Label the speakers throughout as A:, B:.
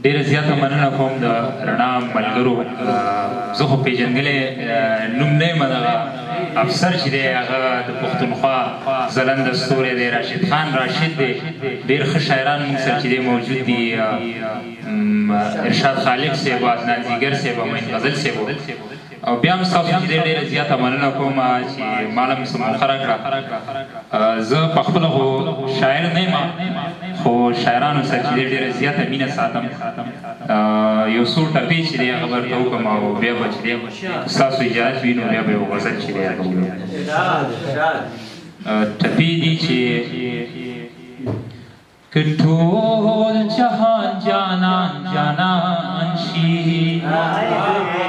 A: ډېره زیاته مننه کوم د رڼا ملګرو. زه خو پېژندګلې نوم نه یم، دغه افسر چې دی هغه د پښتونخوا ځلنده ستوری دی، راشد خان راشد دی. ډېر ښه شاعران موږ سره چې دی موجود دي، ارشاد خالق صاحب، عدنان زیګر صاحب، معین غزل صاحب. او بیا هم ستاسو چې دی ډېره زیاته مننه کوم چې ماله مې څه موخه راکړه. زه پخپله خو شاعر نه یم، خو شاعرانو سره چې دی ډېره زیاته مینه ساتم. یو څو ټپې چې دی هغه به ورته وکړم او بیا به چې دی ستاسو اجازت وي نو بیا به یو غزل چې دی هغه ووایم. ټپې دي چې که ټول جهان جانان جانان شي،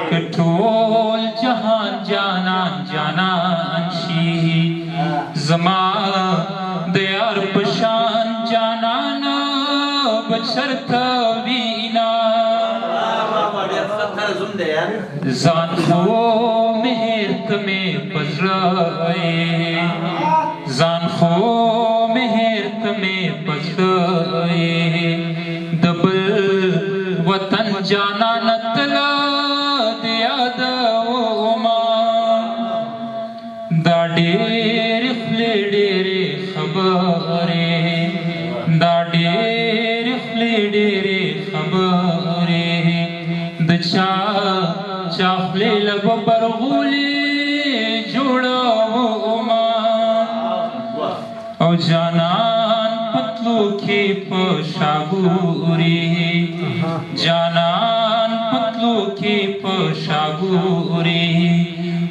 A: که ټول جهان جانان جانان شي، زما د یار په شان جانان به چرته وینا. ځان خو مهر ته مې په زړه، ځان خو مهر ته مې په زړه، د بل وطن جانان تله د یادومه. دا ډېرې خولې ډېرې خبرې، دا ډېرې خولې ډېرې خبرې، د چا چا خولې له به برغولې جوړومه. او جانان پتلو کې په شاګوري، جانان پتلو کې په شاګوري،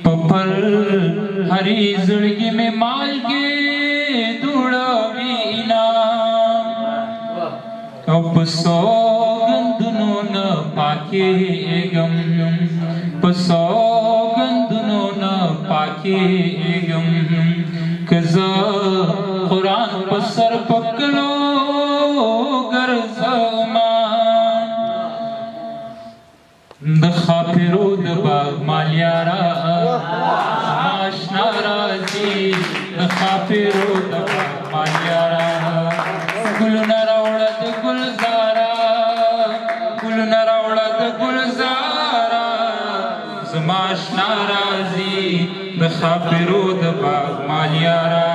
A: په پر هرې زړګي مې مالګې دوړوينا. او په سوګندونو نه پاکېږم، په سوګندونو نه پاکېږم، که زه قرآن په سر پکړو ګرځما. د خاپرو د باغ مال یارا آشنا راځي، د خاپرو د باغ مال یارا ګلونه راوړه د ګلزارا، ګلونه راوړه د ګلزارا، زما آشنا راځي د خاپرو د باغ مال یارا.